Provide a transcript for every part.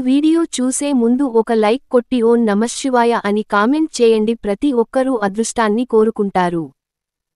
Video చూసే ముందు ఒక లైక్ కొట్టి ఓం నమఃశివాయ అని కామెంట్ చేయండి. ప్రతి ఒక్కరూ అదృష్టాన్ని కోరుకుంటారు.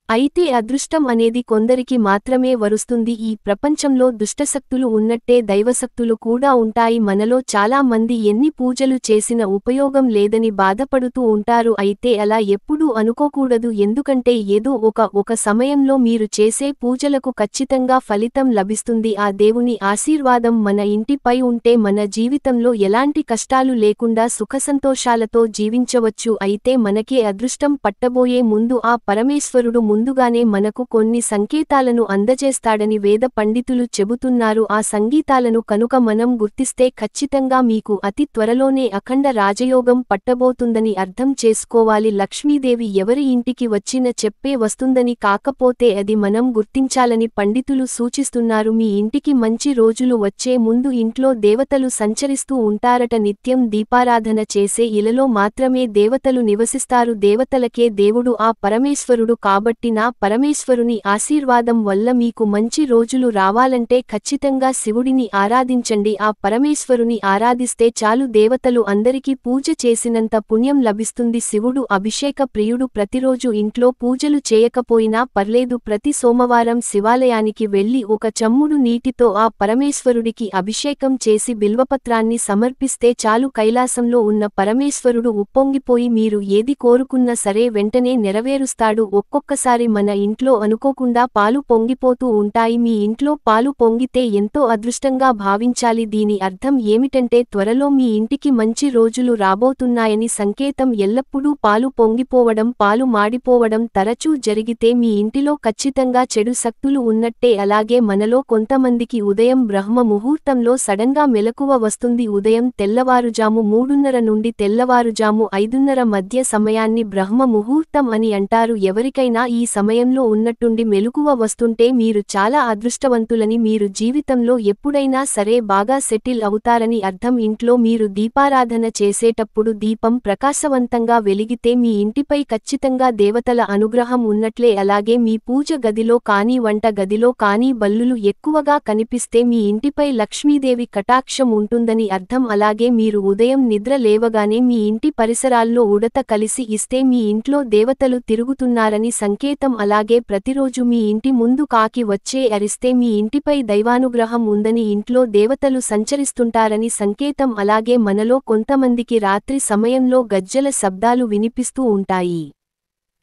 అయితే అదృష్టం అనేది కొందరికి మాత్రమే వరుస్తుంది. ఈ ప్రపంచంలో దుష్టశక్తులు ఉన్నట్టే దైవశక్తులు కూడా ఉంటాయి. మనలో చాలా మంది ఎన్ని పూజలు చేసిన ఉపయోగం లేదని బాధపడుతూ ఉంటారు. అయితే అలా ఎప్పుడూ అనుకోకూడదు. ఎందుకంటే ఏదో ఒక సమయంలో మీరు చేసే పూజలకు ఖచ్చితంగా ఫలితం లభిస్తుంది. ఆ దేవుని ఆశీర్వాదం మన ఇంటిపై ఉంటే మన జీవితంలో ఎలాంటి కష్టాలు లేకుండా సుఖసంతోషాలతో జీవించవచ్చు. అయితే మనకే అదృష్టం పట్టబోయే ముందు ఆ పరమేశ్వరుడు ముందుగానే మనకు కొన్ని సంకేతాలను అందజేస్తాడని వేద పండితులు చెబుతున్నారు. ఆ సంగీతాలను కనుక మనం గుర్తిస్తే ఖచ్చితంగా మీకు అతి త్వరలోనే అఖండ రాజయోగం పట్టబోతుందని అర్థం చేసుకోవాలి. లక్ష్మీదేవి ఎవరి ఇంటికి వచ్చినా చెప్పే వస్తుందని, కాకపోతే అది మనం గుర్తించాలని పండితులు సూచిస్తున్నారు. మీ ఇంటికి మంచి రోజులు వచ్చే ముందు ఇంట్లో దేవతలు సంచరిస్తూ ఉంటారట. నిత్యం దీపారాధన చేసే ఇలలో మాత్రమే దేవతలు నివసిస్తారు. దేవతలకే దేవుడు ఆ పరమేశ్వరుడు. కాబట్టి నా పరమేశ్వరుని ఆశీర్వాదం వల్ల మీకు మంచి రోజులు రావాలంటే ఖచ్చితంగా శివుడిని ఆరాధించండి. ఆ పరమేశ్వరుని ఆరాధిస్తే చాలు, దేవతలు అందరికీ పూజ చేసినంత పుణ్యం లభిస్తుంది. శివుడు అభిషేక ప్రియుడు. ప్రతిరోజు ఇంట్లో పూజలు చేయకపోయినా పర్లేదు. ప్రతి సోమవారం శివాలయానికి వెళ్లి ఒక చెంబుడు నీటితో ఆ పరమేశ్వరుడికి అభిషేకం చేసి బిల్వపత్రాన్ని సమర్పిస్తే చాలు, కైలాసంలో ఉన్న పరమేశ్వరుడు ఉప్పొంగిపోయి మీరు ఏది కోరుకున్నా సరే వెంటనే నెరవేరుస్తాడు. ఒక్కొక్కసారి మన ఇంట్లో అనుకోకుండా పాలు పొంగిపోతూ ఉంటాయి. మీ ఇంట్లో పాలు పొంగితే ఎంతో అదృష్టంగా భావించాలి. దీని అర్థం ఏమిటంటే త్వరలో మీ ఇంటికి మంచి రోజులు రాబోతున్నాయని సంకేతం. ఎల్లప్పుడూ పాలు పొంగిపోవడం, పాలు మాడిపోవడం తరచూ జరిగితే మీ ఇంటిలో ఖచ్చితంగా చెడు శక్తులు ఉన్నట్టే. అలాగే మనలో కొంతమందికి ఉదయం బ్రహ్మ ముహూర్తంలో సడన్గా మెలకువ వస్తుంది. ఉదయం తెల్లవారుజాము 3:30 నుండి తెల్లవారుజాము 5:30 మధ్య సమయాన్ని బ్రహ్మ ముహూర్తం అని అంటారు. ఎవరికైనా ఈ సమయంలో ఉన్నట్టుండి మెలకువ వస్తుంటే మీరు చాలా అదృష్టవంతులని, మీరు జీవితంలో ఎప్పుడైనా సరే బాగా సెటిల్ అవుతారని అర్థం. ఇంట్లో మీరు దీపారాధన చేసేటప్పుడు దీపం ప్రకాశవంతంగా వెలిగితే మీ ఇంటిపై ఖచ్చితంగా దేవతల అనుగ్రహం ఉన్నట్లే. అలాగే మీ పూజ గదిలో కానీ వంట గదిలో కానీ బల్లులు ఎక్కువగా కనిపిస్తే మీ ఇంటిపై లక్ష్మీదేవి కటాక్షం ఉంటుందని అర్థం. అలాగే మీరు ఉదయం నిద్ర లేవగానే మీ ఇంటి పరిసరాల్లో ఉడత కలిసి ఇస్తే మీ ఇంట్లో దేవతలు తిరుగుతున్నారని సంకేతం. అలాగే ప్రతిరోజు మీ ఇంటి ముందు కాకి వచ్చే అరిస్తే మీ ఇంటిపై దైవానుగ్రహం ఉందని, ఇంట్లో దేవతలు సంచరిస్తుంటారని సంకేతం. అలాగే మనలో కొంతమందికి రాత్రి సమయంలో గజ్జెల శబ్దాలు వినిపిస్తూ ఉంటాయి.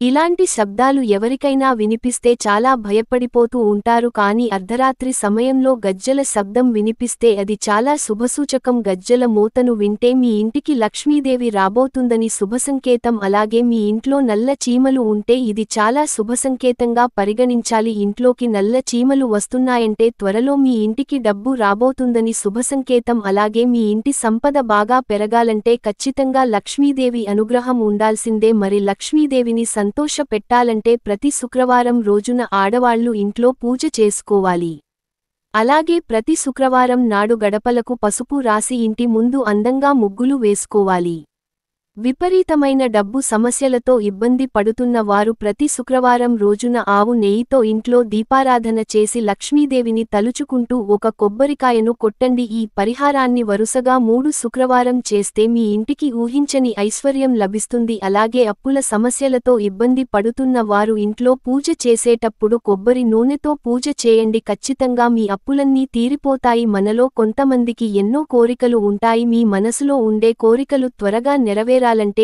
ఇలాంటి శబ్దాలు ఎవరికైనా వినిపిస్తే చాలా భయపడిపోతూ ఉంటారు. కానీ అర్ధరాత్రి సమయంలో గజ్జెల శబ్దం వినిపిస్తే అది చాలా శుభసూచకం. గజ్జెల మోతను వింటే మీ ఇంటికి లక్ష్మీదేవి రాబోతుందని శుభసంకేతం. అలాగే మీ ఇంట్లో నల్ల చీమలు ఉంటే ఇది చాలా శుభసంకేతంగా పరిగణించాలి. ఇంట్లోకి నల్ల చీమలు వస్తున్నాయంటే త్వరలో మీ ఇంటికి డబ్బు రాబోతుందని శుభసంకేతం. అలాగే మీ ఇంటి సంపద బాగా పెరగాలంటే ఖచ్చితంగా లక్ష్మీదేవి అనుగ్రహం ఉండాల్సిందే. మరి లక్ష్మీదేవిని సంతోష పెట్టాలంటే ప్రతి శుక్రవారం రోజున ఆడవాళ్లు ఇంట్లో పూజ చేసుకోవాలి. అలాగే ప్రతి శుక్రవారం నాడు గడపలకు పసుపు రాసి ఇంటి ముందు అందంగా ముగ్గులు వేసుకోవాలి. విపరీతమైన డబ్బు సమస్యలతో ఇబ్బంది పడుతున్న వారు ప్రతి శుక్రవారం రోజున ఆవు నెయ్యితో ఇంట్లో దీపారాధన చేసి లక్ష్మీదేవిని తలుచుకుంటూ ఒక కొబ్బరికాయను కొట్టండి. ఈ పరిహారాన్ని వరుసగా 3 శుక్రవారం చేస్తే మీ ఇంటికి ఊహించని ఐశ్వర్యం లభిస్తుంది. అలాగే అప్పుల సమస్యలతో ఇబ్బంది పడుతున్న వారు ఇంట్లో పూజ చేసేటప్పుడు కొబ్బరి నూనెతో పూజ చేయండి. ఖచ్చితంగా మీ అప్పులన్నీ తీరిపోతాయి. మనలో కొంతమందికి ఎన్నో కోరికలు ఉంటాయి. మీ మనసులో ఉండే కోరికలు త్వరగా నెరవేరాలంటే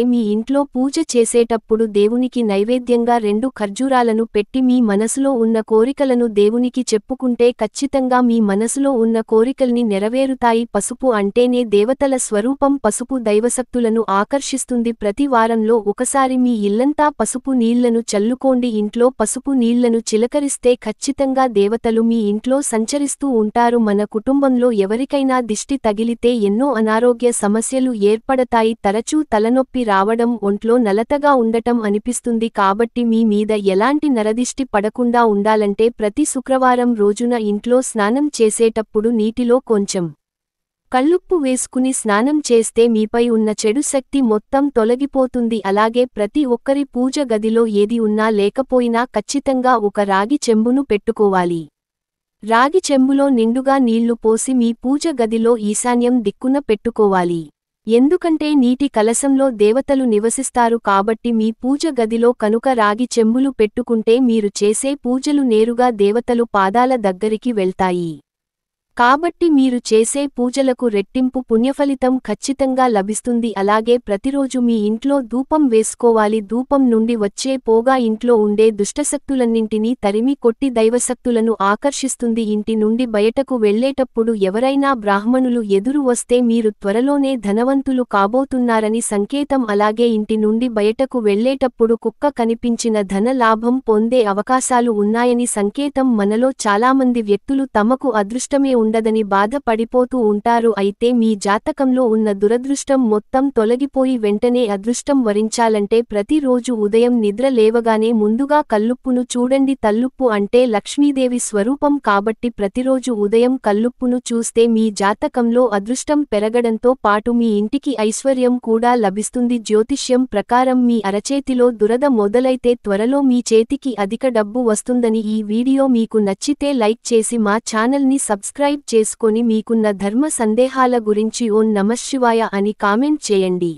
మీ ఇంట్లో పూజ చేసేటప్పుడు దేవునికి నైవేద్యంగా 2 ఖర్జూరాలను పెట్టి మీ మనసులో ఉన్న కోరికలను దేవునికి చెప్పుకుంటే ఖచ్చితంగా మీ మనసులో ఉన్న కోరికల్ని నెరవేరుతాయి. పసుపు అంటేనే దేవతల స్వరూపం. పసుపు దైవశక్తులను ఆకర్షిస్తుంది. ప్రతి వారంలో ఒకసారి మీ ఇల్లంతా పసుపు నీళ్లను చల్లుకోండి. ఇంట్లో పసుపు నీళ్లను చిలకరిస్తే ఖచ్చితంగా దేవతలు మీ ఇంట్లో సంచరిస్తూ ఉంటారు. మన కుటుంబంలో ఎవరికైనా దిష్టి తగిలితే ఎన్నో అనారోగ్య సమస్యలు ఏర్పడతాయి. తరచూ తలనొప్పి రావడం, ఒంట్లో నలతగా ఉండటం అనిపిస్తుంది. కాబట్టి మీ మీద ఎలాంటి నరదిష్టి పడకుండా ఉండాలంటే ప్రతి శుక్రవారం రోజున ఇంట్లో స్నానం చేసేటప్పుడు నీటిలో కొంచెం కల్లుప్పు వేసుకుని స్నానం చేస్తే మీపై ఉన్న చెడు శక్తి మొత్తం తొలగిపోతుంది. అలాగే ప్రతి ఒక్కరి పూజ గదిలో ఏది ఉన్నా లేకపోయినా ఖచ్చితంగా ఒక రాగి చెంబును పెట్టుకోవాలి. రాగి చెంబులో నిండుగా నీళ్లు పోసి మీ పూజ గదిలో ఈశాన్యం దిక్కున పెట్టుకోవాలి. ఎందుకంటే నీటి కలశంలో దేవతలు నివసిస్తారు కాబట్టి మీ పూజ గదిలో కనుక రాగి చెంబులు పెట్టుకుంటే మీరు చేసే పూజలు నేరుగా దేవతలు పాదాల దగ్గరికి వెళ్తాయి. కాబట్టి మీరు చేసే పూజలకు రెట్టింపు పుణ్యఫలితం ఖచ్చితంగా లభిస్తుంది. అలాగే ప్రతిరోజు మీ ఇంట్లో ధూపం వేసుకోవాలి. ధూపం నుండి వచ్చే పోగా ఇంట్లో ఉండే దుష్టశక్తులన్నింటినీ తరిమి కొట్టి దైవశక్తులను ఆకర్షిస్తుంది. ఇంటి నుండి బయటకు వెళ్లేటప్పుడు ఎవరైనా బ్రాహ్మణులు ఎదురు వస్తే మీరు త్వరలోనే ధనవంతులు కాబోతున్నారని సంకేతం. అలాగే ఇంటి నుండి బయటకు వెళ్లేటప్పుడు కుక్క కనిపించిన ధన లాభం పొందే అవకాశాలు ఉన్నాయని సంకేతం. మనలో చాలామంది వ్యక్తులు తమకు అదృష్టమే ఉండదని బాధపడిపోతూ ఉంటారు. అయితే మీ జాతకంలో ఉన్న దురదృష్టం మొత్తం తొలగిపోయి వెంటనే అదృష్టం వరించాలంటే ప్రతిరోజు ఉదయం నిద్ర లేవగానే ముందుగా కల్లుప్పును చూడండి. కల్లుప్పు అంటే లక్ష్మీదేవి స్వరూపం కాబట్టి ప్రతిరోజు ఉదయం కల్లుప్పును చూస్తే మీ జాతకంలో అదృష్టం పెరగడంతో పాటు మీ ఇంటికి ఐశ్వర్యం కూడా లభిస్తుంది. జ్యోతిష్యం ప్రకారం మీ అరచేతిలో దురద మొదలైతే త్వరలో మీ చేతికి అధిక డబ్బు వస్తుందని. ఈ వీడియో మీకు నచ్చితే లైక్ చేసి మా ఛానల్ని సబ్స్క్రైబ్ చేసుకొని మీకున్న ధర్మ సందేహాల గురించి ఓం నమఃశివాయ అని కామెంట్ చేయండి.